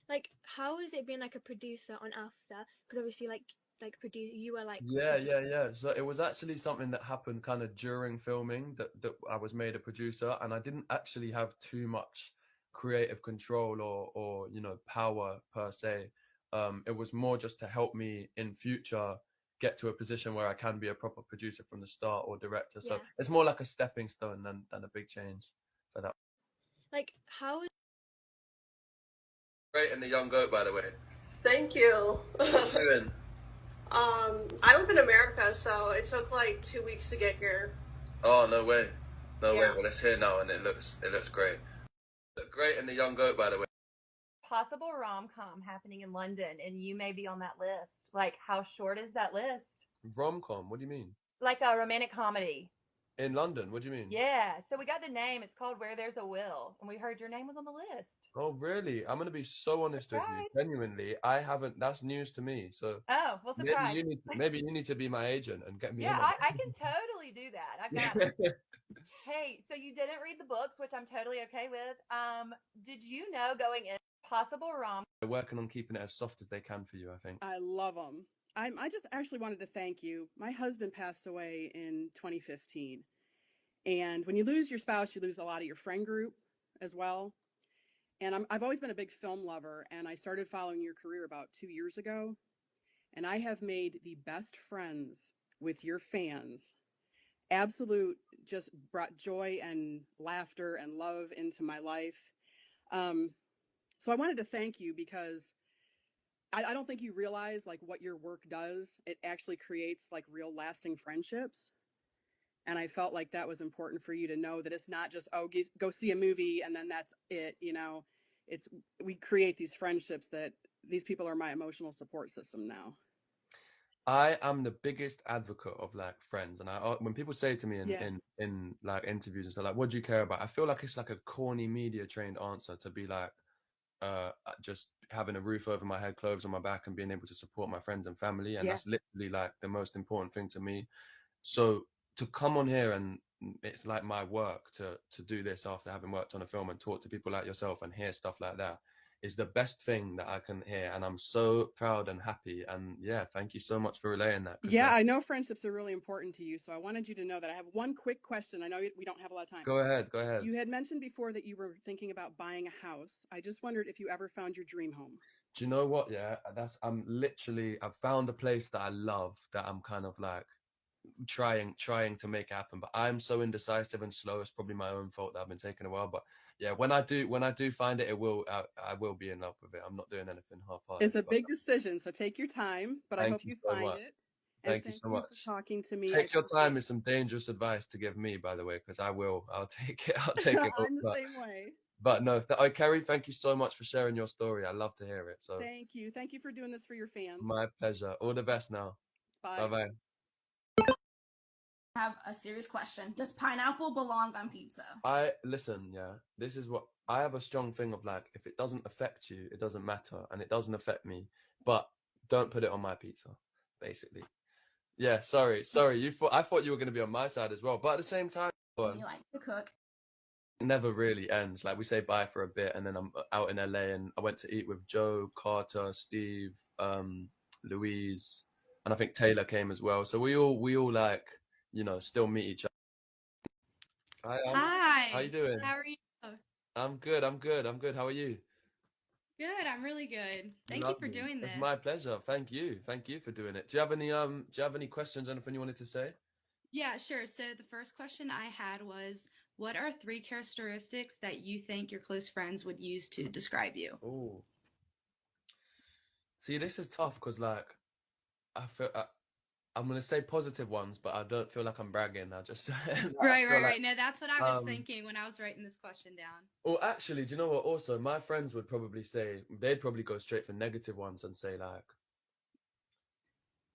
Like, how is it being like a producer on After? Because obviously, like produce, you were like Yeah. So it was actually something that happened kind of during filming that I was made a producer, and I didn't actually have too much creative control or power per se. It was more just to help me in future get to a position where I can be a proper producer from the start or director. So yeah. it's more like a stepping stone than a big change for that. Like, how is Great, and the young goat, by the way. Thank you. What you doing? I live in America, so it took like 2 weeks to get here. Oh, no way. No way. Yeah. Well, it's here now and it looks great. Look great, and the young goat, by the way. Possible rom-com happening in London and you may be on that list. Like, how short is that list? Rom-com, what do you mean? Like a romantic comedy. In London, what do you mean? Yeah. So we got the name. It's called Where There's a Will. And we heard your name was on the list. Oh, really? I'm gonna be so honest with you. Surprise. Genuinely, I haven't. That's news to me. So Oh, well, maybe surprise. you need to be my agent and get me Yeah, in on I can totally do that. I got it. it. Hey, so you didn't read the books, which I'm totally okay with. Did you know going in possible rom? They're working on keeping it as soft as they can for you, I think. I love them. I just actually wanted to thank you. My husband passed away in 2015. And when you lose your spouse, you lose a lot of your friend group as well. And I've always been a big film lover, and I started following your career about 2 years ago. And I have made the best friends with your fans. Absolute, just brought joy and laughter and love into my life. Um, so I wanted to thank you because I don't think you realize like what your work does. It actually creates like real lasting friendships. And I felt like that was important for you to know that it's not just, oh, go see a movie and then that's it. It's, we create these friendships that these people are my emotional support system now. I am the biggest advocate of like friends, and when people say to me in Yeah. in like interviews and stuff like, "What do you care about?" I feel like it's like a corny media trained answer to be like, just having a roof over my head, clothes on my back, and being able to support my friends and family, and Yeah. that's literally like the most important thing to me. So to come on here and it's like my work to do this after having worked on a film and talk to people like yourself and hear stuff like that is the best thing that I can hear, and I'm so proud and happy. And yeah, thank you so much for relaying that. Yeah, I know friendships are really important to you, so I wanted you to know that. I have one quick question. I know we don't have a lot of time. Go ahead. You had mentioned before that you were thinking about buying a house. I just wondered if you ever found your dream home. Do you know what? Yeah, I've found a place that I love, that I'm kind of like trying to make happen, but I'm so indecisive and slow. It's probably my own fault that I've been taking a while, but yeah, when I do find it, I will be in love with it. I'm not doing anything half-hearted. It's a big decision, so take your time, but I hope you so find much. it. And Thank you so much for talking to me. Take your time is some dangerous advice to give me, by the way, because I'll take it. I'm the same way. But no, Kerry, thank you so much for sharing your story. I love to hear it. So thank you for doing this for your fans. My pleasure. All the best now. Bye. Bye. Have a serious question. Does pineapple belong on pizza? Listen, yeah. This is what I have a strong thing of, like, if it doesn't affect you, it doesn't matter, and it doesn't affect me. But don't put it on my pizza, basically. Yeah, sorry. I thought you were going to be on my side as well, but at the same time, You like to cook. it never really ends. Like, we say bye for a bit, and then I'm out in LA, and I went to eat with Joe, Carter, Steve, Louise, and I think Taylor came as well. So we all like, still meet each other. Hi. How you doing? How are you? I'm good. How are you? Good. I'm really good. Thank you for doing this. It's my pleasure. Thank you for doing it. Do you have any questions? Anything you wanted to say? Yeah, sure. So the first question I had was, what are 3 characteristics that you think your close friends would use to describe you? Oh, see, this is tough because, like, I feel I'm gonna say positive ones, but I don't feel like I'm bragging. I just Right. No, that's what I was thinking when I was writing this question down. Well, actually, do you know what? Also, my friends would probably say, they'd probably go straight for negative ones and say, like,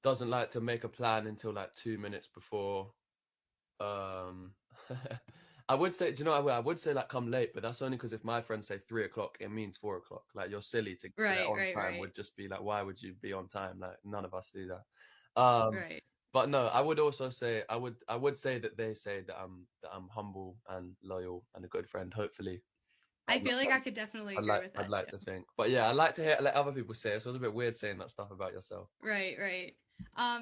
doesn't like to make a plan until like 2 minutes before. I would say, do you know what I would say, like, come late, but that's only because if my friends say 3 o'clock, it means 4 o'clock. Like, you're silly to get on time. Would just be like, why would you be on time? Like, none of us do that. Right. But no, I would also say I would say that they say that I'm humble and loyal and a good friend, hopefully. I feel like I could definitely agree with that I'd like too. to think, but yeah, I like to let other people say it. So it was a bit weird saying that stuff about yourself. Right, right.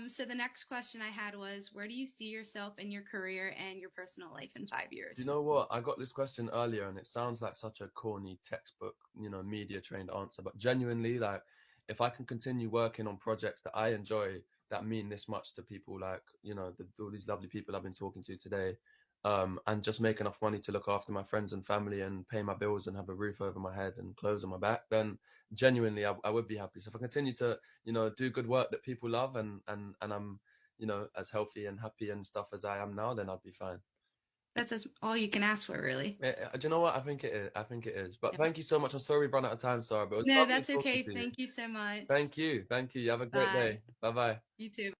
So the next question I had was, where do you see yourself in your career and your personal life in 5 years? Do you know what? I got this question earlier, and it sounds like such a corny textbook, media trained answer. But genuinely, like, if I can continue working on projects that I enjoy, that mean this much to people, like, all these lovely people I've been talking to today, and just make enough money to look after my friends and family and pay my bills and have a roof over my head and clothes on my back, then genuinely I would be happy. So if I continue to, do good work that people love, and I'm, as healthy and happy and stuff as I am now, then I'd be fine. That's all you can ask for, really. Do you know what? I think it is. I think it is. But Yeah. thank you so much. I'm sorry we've run out of time, Sarah. But it was No, lovely that's talking okay. to you. Thank you so much. Thank you. Thank you. You have a great day. Bye-bye. You too.